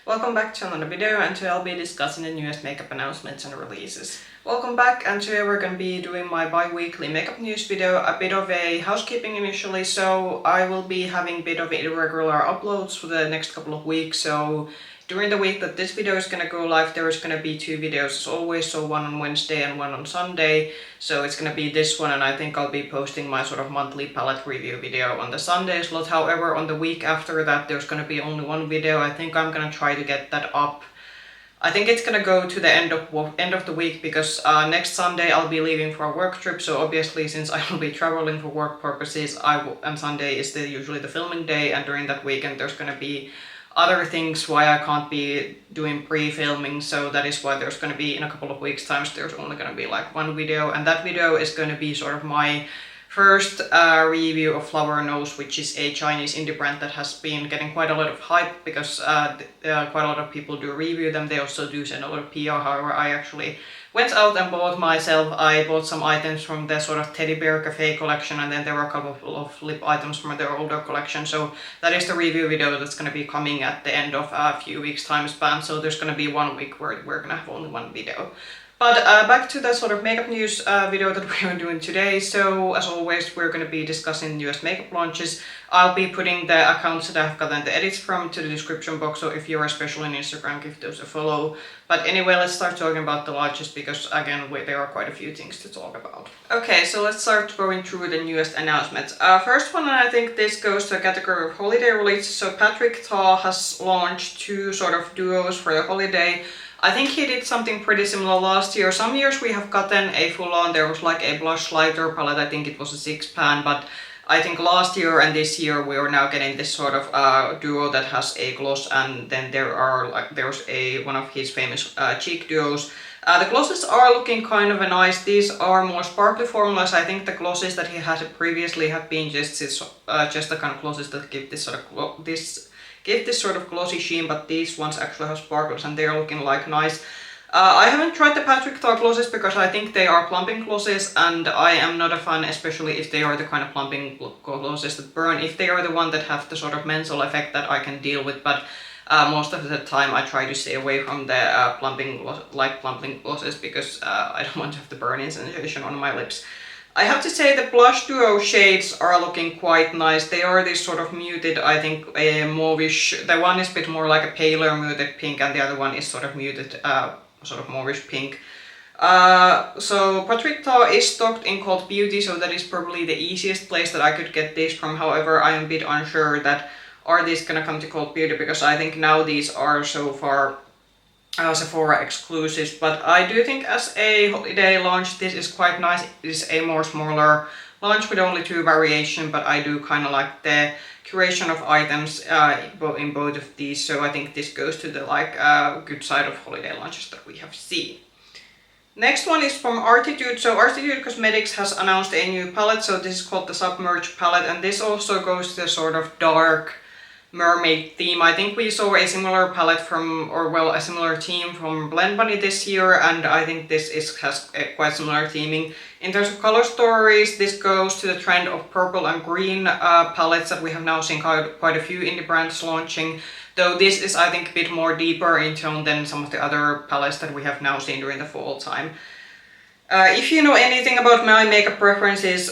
Welcome back to another video, and today I'll be discussing the newest makeup announcements and releases. Welcome back, and today we're going to be doing my bi-weekly makeup news video, a bit of a housekeeping initially, so I will be having a bit of irregular uploads for the next couple of weeks, so during the week that this video is going to go live, there is going to be two videos as always, so one on Wednesday and one on Sunday. So it's going to be this one, and I think I'll be posting my sort of monthly palette review video on the Sunday slot. However, on the week after that, there's going to be only one video. I think I'm going to try to get that up. I think it's going to go to the end of the week because next Sunday I'll be leaving for a work trip. So obviously, since I will be traveling for work purposes, and Sunday is usually the filming day, and during that weekend there's going to be other things why I can't be doing pre-filming, so that is why there's going to be in a couple of weeks times there's only going to be like one video, and that video is going to be sort of my first review of Flower Nose, which is a Chinese indie brand that has been getting quite a lot of hype because quite a lot of people do review them. They also do send a lot of PR. However, I actually went out and bought myself, I bought some items from the sort of Teddy Bear Cafe collection, and then there were a couple of lip items from their older collection. So that is the review video that's going to be coming at the end of a few weeks time span. So there's going to be 1 week where we're going to have only one video. But back to the sort of makeup news video that we are doing today. So as always, we're going to be discussing newest makeup launches. I'll be putting the accounts that I've gotten the edits from to the description box, so if you're especially on Instagram, give those a follow. But anyway, let's start talking about the launches because again, there are quite a few things to talk about. Okay, so let's start going through the newest announcements. First one, and I think this goes to a category of holiday releases. So Patrick Ta has launched two sort of duos for the holiday. I think he did something pretty similar last year. Some years we have gotten a full-on, there was like a Blushlighter palette, I think it was a 6-pan, but I think last year and this year we are now getting this sort of duo that has a gloss, and then there's one of his famous cheek duos. The glosses are looking kind of nice. These are more sparkly formulas. I think the glosses that he had previously have been just the kind of glosses that give this sort of glossy sheen, but these ones actually have sparkles and they're looking like nice. I haven't tried the Patrick Ta glosses because I think they are plumping glosses, and I am not a fan, especially if they are the kind of plumping glosses that burn. If they are the one that have the sort of menthol effect that I can deal with, but most of the time I try to stay away from the plumping glosses because I don't want to have the burning sensation on my lips. I have to say the blush duo shades are looking quite nice. They are this sort of muted, I think, a mauvish. The one is a bit more like a paler muted pink, and the other one is sort of muted, sort of mauvish pink. So Patrick Ta is stocked in Cult Beauty, so that is probably the easiest place that I could get these from. However, I am a bit unsure that are these gonna come to Cult Beauty, because I think now these are so far Sephora exclusives, but I do think as a holiday launch this is quite nice. It is a more smaller launch with only 2 variations, but I do kind of like the curation of items in both of these, so I think this goes to the good side of holiday launches that we have seen. Next one is from Arttitude. So Arttitude Cosmetics has announced a new palette, so this is called the Submerged palette, and this also goes to the sort of dark mermaid theme. I think we saw a similar palette a similar theme from Blend Bunny this year, and I think this has a quite similar theming. In terms of color stories, this goes to the trend of purple and green palettes that we have now seen quite a few indie brands launching, though this is I think a bit more deeper in tone than some of the other palettes that we have now seen during the fall time. If you know anything about my makeup preferences,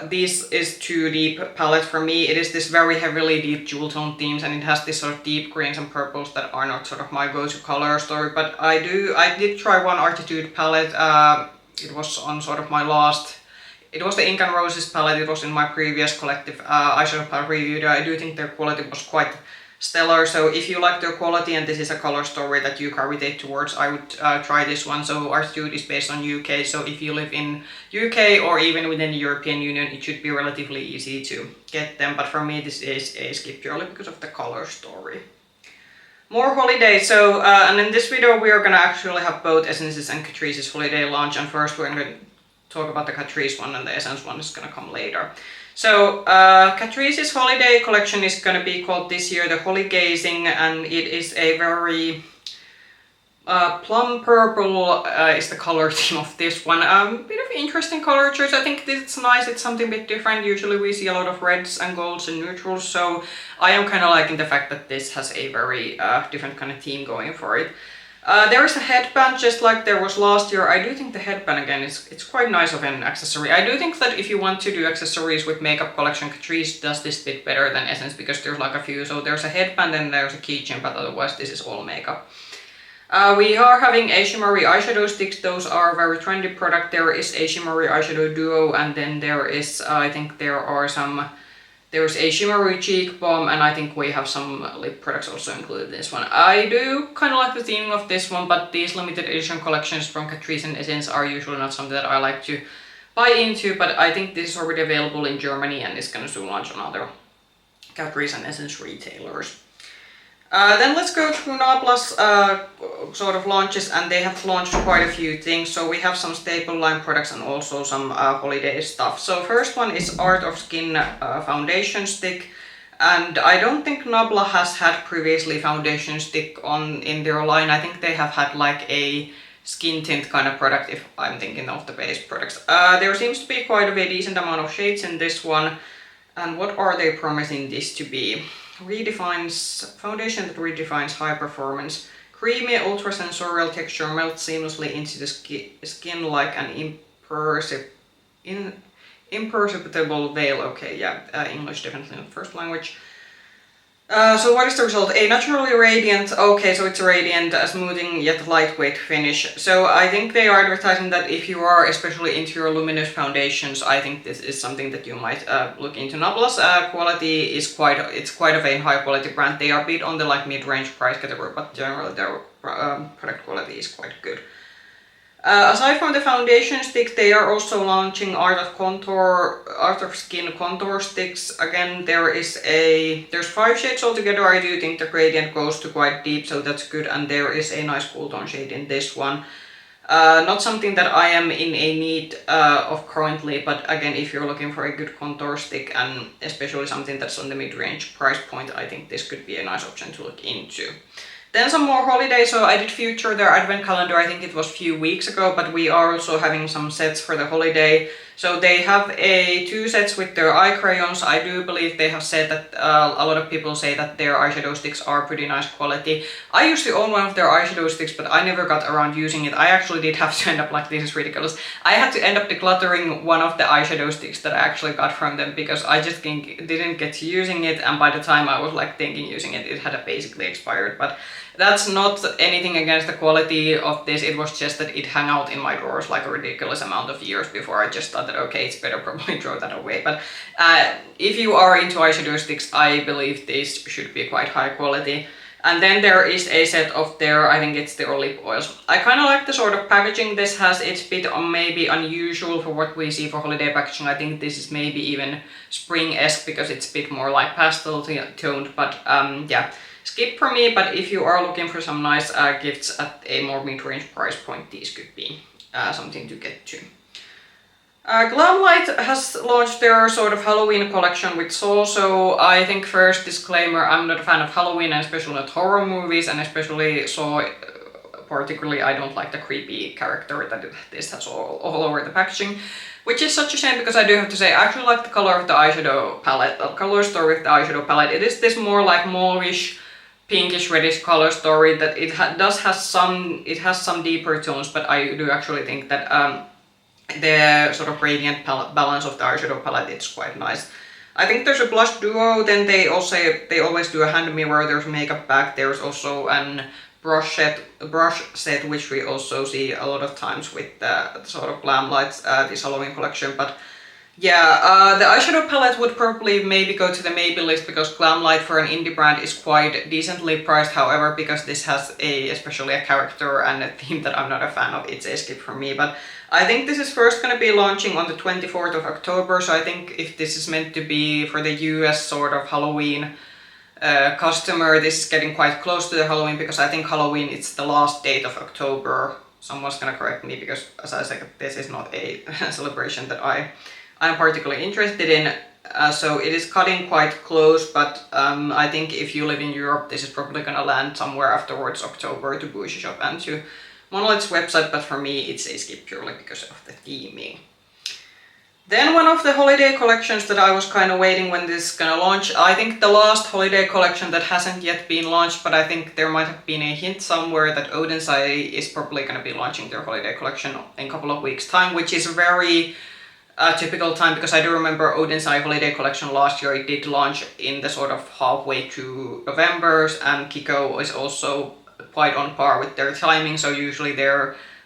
this is too deep palette for me. It is this very heavily deep jewel tone themes, and it has this sort of deep greens and purples that are not sort of my go-to color story. But I did try one Arttitude palette. It was on sort of my last. It was the Ink and Roses palette. It was in my previous collective eyeshadow palette review. I do think their quality was quite stellar, so if you like their quality and this is a color story that you gravitate towards, I would try this one. So Arttitude is based on UK, so if you live in UK or even within the European Union, it should be relatively easy to get them, but for me this is a skip purely because of the color story. More holiday, so and in this video we are gonna actually have both Essence's and Catrice's holiday launch, and first we're gonna talk about the Catrice one, and the Essence one is gonna come later. So Catrice's holiday collection is going to be called this year the Hollyglazing, and it is a very Plum purple is the color theme of this one. Bit of interesting color choice. I think it's nice. It's something a bit different. Usually we see a lot of reds and golds and neutrals, so I am kind of liking the fact that this has a very different kind of theme going for it. There is a headband just like there was last year. I do think the headband again it's quite nice of an accessory. I do think that if you want to do accessories with makeup collection, Catrice does this bit better than Essence because there's like a few. So there's a headband and there's a keychain, but otherwise this is all makeup. We are having a shimmery eyeshadow sticks. Those are very trendy product. There is a shimmery eyeshadow duo, and then there is, I think there are some, there's a shimmery cheek balm, and I think we have some lip products also included in this one. I do kind of like the theming of this one, but these limited edition collections from Catrice and Essence are usually not something that I like to buy into, but I think this is already available in Germany and it's gonna soon launch on other Catrice and Essence retailers. Then let's go through Nabla's sort of launches, and they have launched quite a few things. So we have some staple line products and also some holiday stuff. So first one is Art of Skin foundation stick, and I don't think Nabla has had previously foundation stick in their line. I think they have had like a skin tint kind of product if I'm thinking of the base products. There seems to be quite a decent amount of shades in this one, and what are they promising this to be? Foundation that redefines high performance. Creamy, ultra sensorial texture melts seamlessly into the skin like an imperceptible veil. Okay, yeah, English definitely not first language. So what is the result? A naturally radiant, okay, so it's a radiant, smoothing yet lightweight finish. So I think they are advertising that if you are especially into your luminous foundations, I think this is something that you might look into. Nabla's quality is quite of a high quality brand. They are a bit on the like mid-range price category, but generally their product quality is quite good. Aside from the foundation stick, they are also launching Art of Skin contour sticks. Again, there's 5 shades altogether. I do think the gradient goes to quite deep, so that's good. And there is a nice cool tone shade in this one. Not something that I am in a need of currently, but again, if you're looking for a good contour stick and especially something that's on the mid-range price point, I think this could be a nice option to look into. Then some more holidays, so I did feature their advent calendar, I think it was a few weeks ago, but we are also having some sets for the holiday. So they have 2 sets with their eye crayons. I do believe they have said that a lot of people say that their eyeshadow sticks are pretty nice quality. I used to own one of their eyeshadow sticks, but I never got around using it. I actually did have to end up like, this is ridiculous. I had to end up decluttering one of the eyeshadow sticks that I actually got from them because I just didn't get to using it, and by the time I was like thinking using it, it had basically expired. But that's not anything against the quality of this, it was just that it hung out in my drawers like a ridiculous amount of years before I just thought that okay, it's better probably throw that away. But if you are into eyeshadow sticks, I believe these should be quite high quality. And then there is a set of their, I think it's their lip oils. I kind of like the sort of packaging this has. It's a bit maybe unusual for what we see for holiday packaging. I think this is maybe even spring-esque because it's a bit more like pastel toned, but yeah. Skip for me, but if you are looking for some nice gifts at a more mid-range price point, these could be something to get to. Glamlite has launched their sort of Halloween collection with Saw, so I think first disclaimer, I'm not a fan of Halloween and especially not horror movies, and especially Saw particularly I don't like the creepy character that this has all over the packaging. Which is such a shame because I do have to say I actually like the color of the eyeshadow palette, the color story of the eyeshadow palette. It is this more like mauvish, pinkish reddish color story that it has some deeper tones, but I do actually think that the sort of radiant balance of the eyeshadow palette is quite nice. I think there's a blush duo, then they always do a hand mirror, there's a makeup bag, there's also an brush set which we also see a lot of times with the sort of Glamlite this Halloween collection. But yeah, the eyeshadow palette would probably maybe go to the maybe list because Glamlite for an indie brand is quite decently priced. However, because this has especially a character and a theme that I'm not a fan of, it's a skip for me. But I think this is first going to be launching on the 24th of October, so I think if this is meant to be for the US sort of Halloween customer, this is getting quite close to the Halloween because I think Halloween it's the last date of October. Someone's gonna correct me because as I said, this is not a celebration that I'm particularly interested in. so it is cutting quite close, but I think if you live in Europe, this is probably gonna land somewhere afterwards October to Bougie Shop and to Monolith's website, but for me it's a skip purely because of the theming. Then one of the holiday collections that I was kind of waiting when this is gonna launch, I think the last holiday collection that hasn't yet been launched, but I think there might have been a hint somewhere that Odensai is probably gonna be launching their holiday collection in a couple of weeks' time, which is a very typical time because I do remember Odensai holiday collection last year. It did launch in the sort of halfway to November, and Kiko is also quite on par with their timing, so usually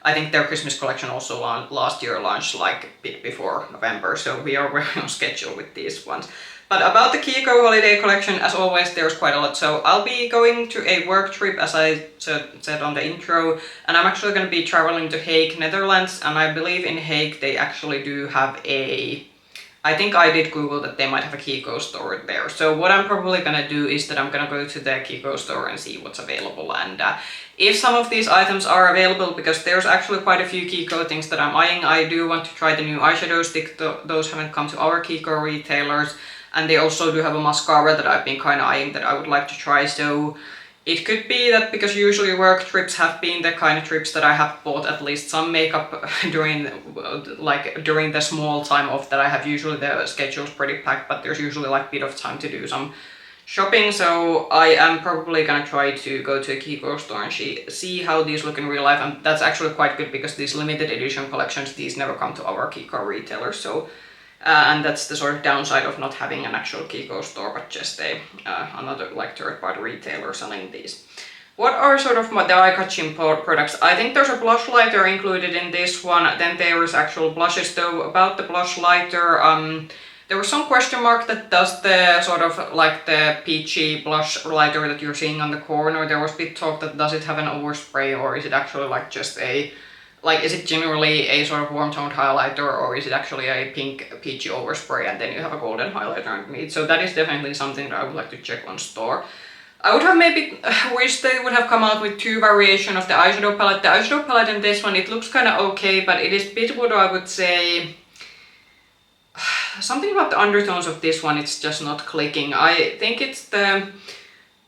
I think their Christmas collection also last year launched like a bit before November, so we are very on schedule with these ones. But about the Kiko holiday collection, as always, there's quite a lot. So I'll be going to a work trip, as I said on the intro, and I'm actually going to be traveling to Hague, Netherlands, and I believe in Hague they actually do have I think I did Google that they might have a Kiko store there. So what I'm probably gonna do is that I'm gonna go to the Kiko store and see what's available, and if some of these items are available, because there's actually quite a few Kiko things that I'm eyeing. I do want to try the new eyeshadow stick, those haven't come to our Kiko retailers, and they also do have a mascara that I've been kind of eyeing that I would like to try. So it could be that because usually work trips have been the kind of trips that I have bought at least some makeup during the small time off that I have. Usually the schedule's pretty packed, but there's usually like a bit of time to do some shopping. So I am probably gonna try to go to a Kiko store and see how these look in real life. And that's actually quite good because these limited edition collections, these never come to our Kiko retailers. So and that's the sort of downside of not having an actual Kiko store, but just another like third-party retailer selling these. What are sort of the eye-catching products? I think there's a blush lighter included in this one. Then there is actual blushes, though. About the blush lighter, there was some question mark that does the sort of like the peachy blush lighter that you're seeing on the corner. There was a bit talk that does it have an overspray, or is it actually like just is it generally a sort of warm toned highlighter, or is it actually a pink peachy overspray and then you have a golden highlighter underneath? So that is definitely something that I would like to check on store. I would have maybe wished they would have come out with two variations of the eyeshadow palette. The eyeshadow palette in this one, it looks kind of okay, but it is a bit what I would say, something about the undertones of this one, it's just not clicking. I think it's the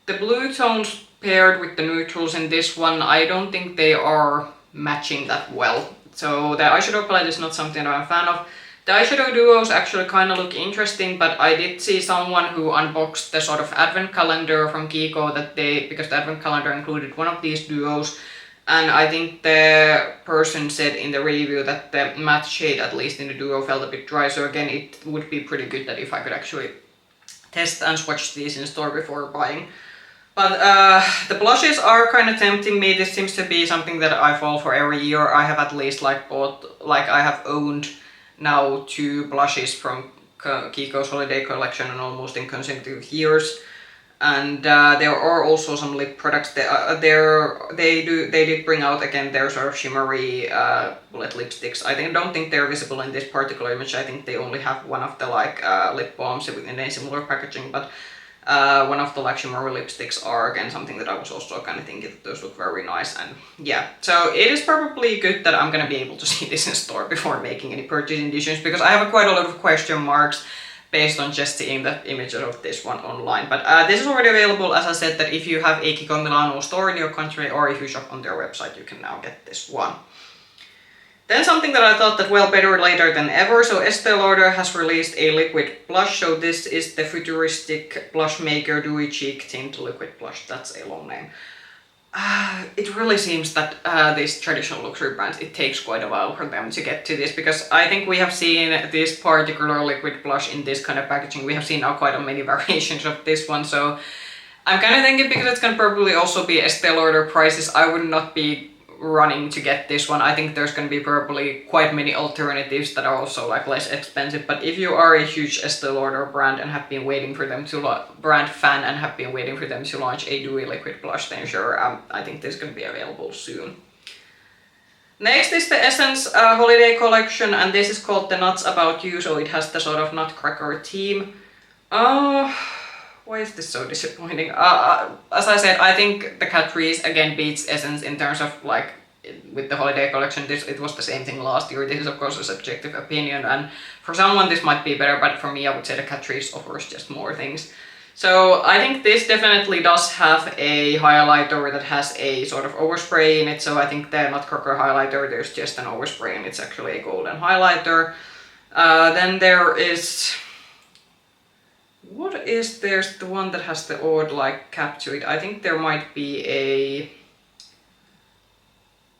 blue tones paired with the neutrals in this one. I don't think they are matching that well. So the eyeshadow palette is not something that I'm a fan of. The eyeshadow duos actually kind of look interesting, but I did see someone who unboxed the sort of advent calendar from Kiko because the advent calendar included one of these duos, and I think the person said in the review that the matte shade, at least in the duo, felt a bit dry. So again, it would be pretty good that if I could actually test and swatch these in store before buying. But the blushes are kind of tempting me. This seems to be something that I fall for every year. I have at least I have owned now 2 blushes from Kiko's holiday collection and almost in consecutive years. And there are also some lip products. They did bring out again their sort of shimmery bullet lipsticks. Don't think they're visible in this particular image. I think they only have one of the lip balms in a similar packaging, but one of the shimmery lipsticks are again something that I was also kind of thinking that those look very nice. And yeah, so it is probably good that I'm gonna be able to see this in store before making any purchasing decisions, because I have quite a lot of question marks based on just seeing the images of this one online. But this is already available, as I said, that if you have a Kiko Milano store in your country, or if you shop on their website, you can now get this one. Then something that I thought that better later than ever. So Estée Lauder has released a liquid blush. So this is the Futuristic Blushmaker Dewy Cheek Tint Liquid Blush. That's a long name. It really seems that these traditional luxury brands, it takes quite a while for them to get to this, because I think we have seen this particular liquid blush in this kind of packaging. We have seen now quite many variations of this one. So I'm kind of thinking, because it's going to probably also be Estée Lauder prices, I would not be running to get this one. I think there's going to be probably quite many alternatives that are also less expensive. But if you are a huge Estée Lauder brand and have been waiting for them to brand fan and have been waiting for them to launch a dewy liquid blush, then sure, I think this is going to be available soon. Next is the Essence holiday collection, and this is called the Nuts About You, so it has the sort of nutcracker theme. Why is this so disappointing? As I said, I think the Catrice again beats Essence in terms of with the holiday collection. It was the same thing last year. This is of course a subjective opinion, and for someone this might be better, but for me I would say the Catrice offers just more things. So I think this definitely does have a highlighter that has a sort of overspray in it, so I think the Nutcracker highlighter, there's just an overspray and it's actually a golden highlighter. Then there is... there's the one that has the odd like cap to it. I think there might be a...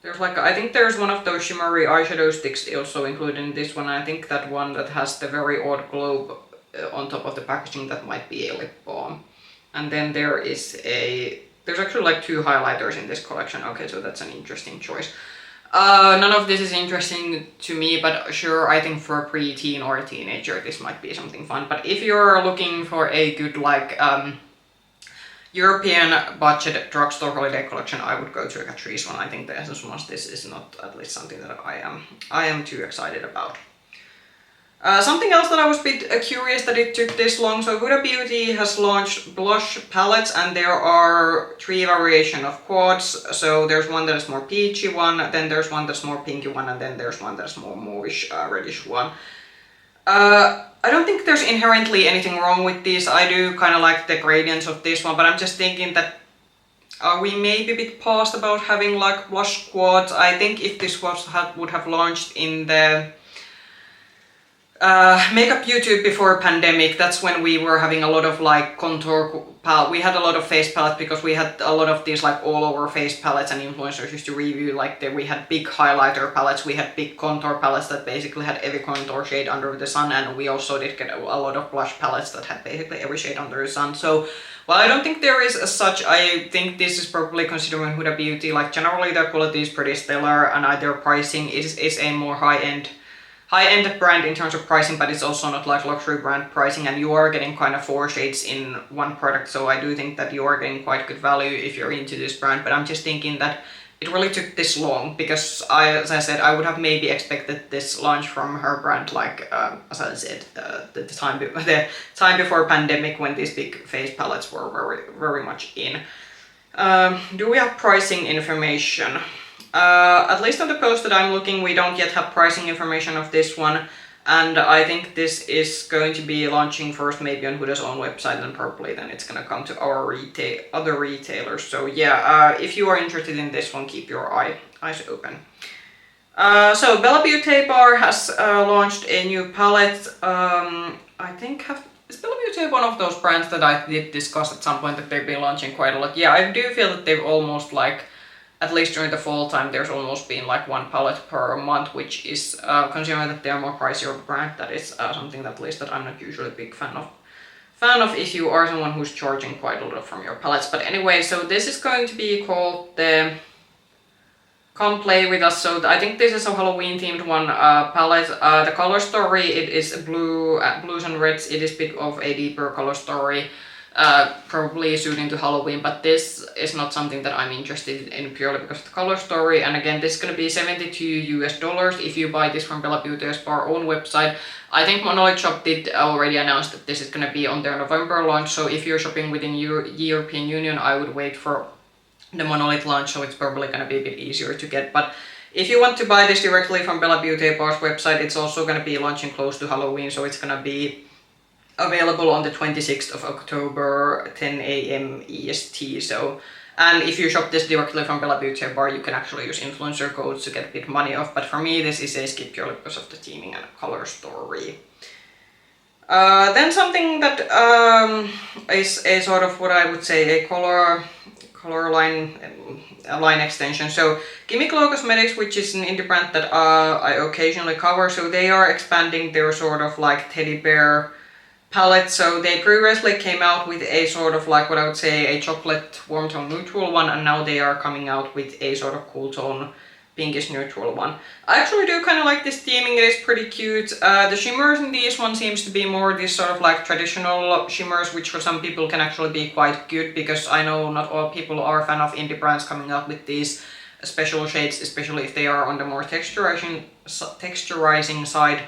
I think there's one of those shimmery eyeshadow sticks also included in this one. I think that one that has the very odd globe on top of the packaging, that might be a lip balm. And then there's actually like 2 highlighters in this collection. Okay, so that's an interesting choice. None of this is interesting to me, but sure, I think for a pre-teen or a teenager this might be something fun. But if you're looking for a good like European budget drugstore holiday collection, I would go to a Catrice one. I think the Essence ones, this is not at least something that I am too excited about. Something else that I was a bit curious that it took this long. So Huda Beauty has launched blush palettes, and there are 3 variations of quads. So there's one that is more peachy one, then there's one that's more pinky one, and then there's one that's more mauvish reddish one. I don't think there's inherently anything wrong with these. I do kind of like the gradients of this one, but I'm just thinking that are we maybe a bit past about having like blush quads? I think if this would have launched in the makeup YouTube before pandemic, that's when we were having a lot of like contour palette. We had a lot of face palettes because we had a lot of these like all over face palettes, and influencers used to review like we had big highlighter palettes, we had big contour palettes that basically had every contour shade under the sun, and we also did get a lot of blush palettes that had basically every shade under the sun. So while I don't think there is as such, I think this is probably considering Huda Beauty, like generally their quality is pretty stellar, and their pricing is a more high-end brand in terms of pricing, but it's also not like luxury brand pricing, and you are getting kind of 4 shades in one product, so I do think that you are getting quite good value if you're into this brand. But I'm just thinking that it really took this long, because as I said, I would have maybe expected this launch from her brand like, as I said, the time before pandemic, when these big face palettes were very, very much in. Do we have pricing information? At least on the post that I'm looking, we don't yet have pricing information of this one, and I think this is going to be launching first maybe on Huda's own website, and probably then it's gonna come to our other retailers. So yeah, if you are interested in this one, keep your eyes open. So bellabeautébar has launched a new palette. I think is bellabeautébar one of those brands that I did discuss at some point that they've been launching quite a lot? Yeah, I do feel that they've almost like, at least during the fall time, there's almost been like 1 palette per month, which is, considering that they're more pricier brand, that is something that at least that I'm not usually a big fan of if you are someone who's charging quite a lot from your palettes. But anyway, so this is going to be called the Come Play With Us. So I think this is a Halloween themed one palette. The color story, it is blues and reds. It is a bit of a deeper color story. Probably suiting to Halloween, but this is not something that I'm interested in purely because of the color story. And again, this is going to be $72 if you buy this from bellabeautébar own website. I think Monolith Shop did already announce that this is going to be on their November launch, so if you're shopping within European Union, I would wait for the Monolith launch, so it's probably going to be a bit easier to get. But if you want to buy this directly from bellabeautébar's website, it's also going to be launching close to Halloween, so it's going to be available on the 26th of October, 10 AM EST. So, and if you shop this directly from bellabeautébar, you can actually use influencer codes to get a bit money off. But for me, this is a skip purely because of the theming and color story. Then something that is a sort of what I would say a color line extension. So Gimme Glow Cosmetics, which is an indie brand that I occasionally cover, so they are expanding their sort of like teddy bear palette. So they previously came out with a sort of like what I would say a chocolate warm tone neutral one, and now they are coming out with a sort of cool tone pinkish neutral one. I actually do kind of like this theming, it is pretty cute. The shimmers in this one seems to be more this sort of like traditional shimmers, which for some people can actually be quite good, because I know not all people are a fan of indie brands coming out with these special shades, especially if they are on the more texturizing side.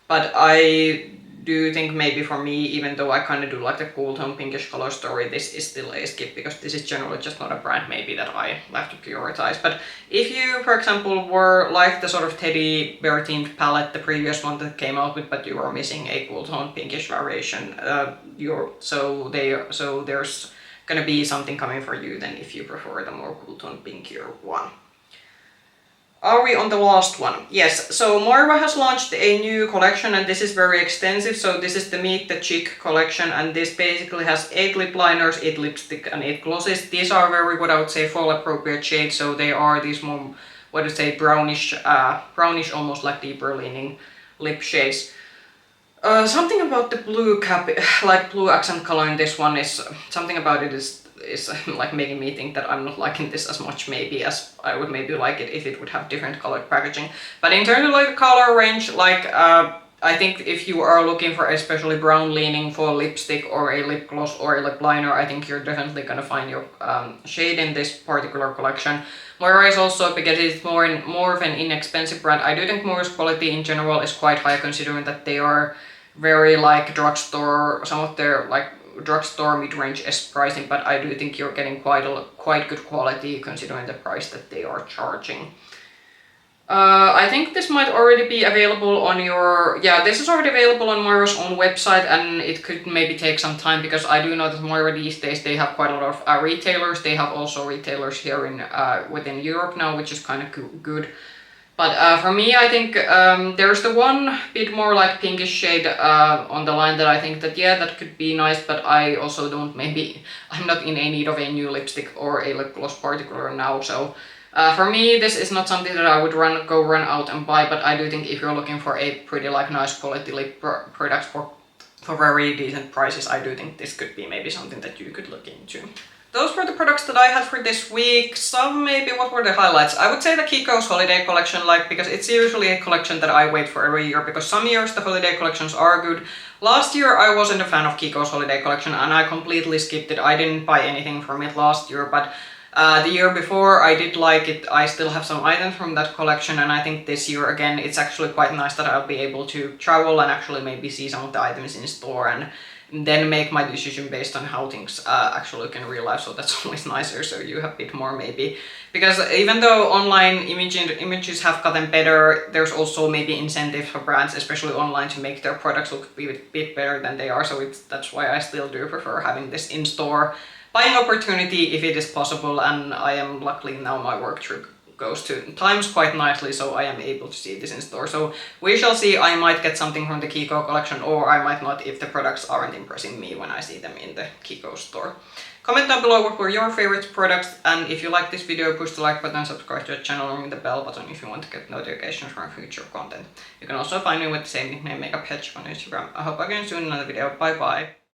But I do think maybe for me, even though I kind of do like the cool tone pinkish color story, this is still a skip because this is generally just not a brand maybe that I like to prioritize. But if you, for example, were like the sort of teddy bear themed palette, the previous one that came out with, but you are missing a cool tone pinkish variation, so there's gonna be something coming for you then if you prefer the more cool tone pinkier one. Are we on the last one? Yes, so Moira has launched a new collection and this is very extensive. So this is the Meet the Chic collection and this basically has 8 lip liners, 8 lipstick and 8 glosses. These are very, what I would say, fall appropriate shades. So they are these more, what to say, brownish, almost like deeper leaning lip shades. Something about the blue cap, like blue accent color in this one is, something about it is like making me think that I'm not liking this as much maybe as I would maybe like it if it would have different colored packaging. But in terms of like the color range, like I think if you are looking for especially brown leaning for lipstick or a lip gloss or a lip liner, I think you're definitely gonna find your shade in this particular collection. Moira is also, because it's more of an inexpensive brand, I do think Moira's quality in general is quite high considering that they are very like drugstore, some of their like drugstore mid-range pricing, but I do think you're getting quite good quality considering the price that they are charging. I think this might already be available on your... Yeah, this is already available on Moira's own website and it could maybe take some time because I do know that Moira these days, they have quite a lot of retailers. They have also retailers here in within Europe now, which is kind of good. But for me, I think there's the one bit more like pinkish shade on the line that I think that, yeah, that could be nice, but I also don't I'm not in a need of a new lipstick or a lip gloss particular now, so for me this is not something that I would go run out and buy, but I do think if you're looking for a pretty like nice quality lip products for very decent prices, I do think this could be maybe something that you could look into. Those were the products that I had for this week. Some maybe, what were the highlights? I would say the Kiko's holiday collection, like, because it's usually a collection that I wait for every year, because some years the holiday collections are good. Last year I wasn't a fan of Kiko's holiday collection and I completely skipped it. I didn't buy anything from it last year, but the year before I did like it. I still have some items from that collection and I think this year again it's actually quite nice that I'll be able to travel and actually maybe see some of the items in store and then make my decision based on how things actually look in real life, so that's always nicer, so you have a bit more maybe. Because even though online images have gotten better, there's also maybe incentives for brands, especially online, to make their products look a bit better than they are, so that's why I still do prefer having this in-store buying opportunity if it is possible, and I am luckily now my work trip goes to times quite nicely, so I am able to see this in store. So we shall see. I might get something from the Kiko collection or I might not if the products aren't impressing me when I see them in the Kiko store. Comment down below what were your favorite products, and if you like this video, push the like button, subscribe to the channel, and ring the bell button if you want to get notifications from future content. You can also find me with the same nickname, Makeup Hedge, on Instagram. I hope again soon in another video. Bye bye!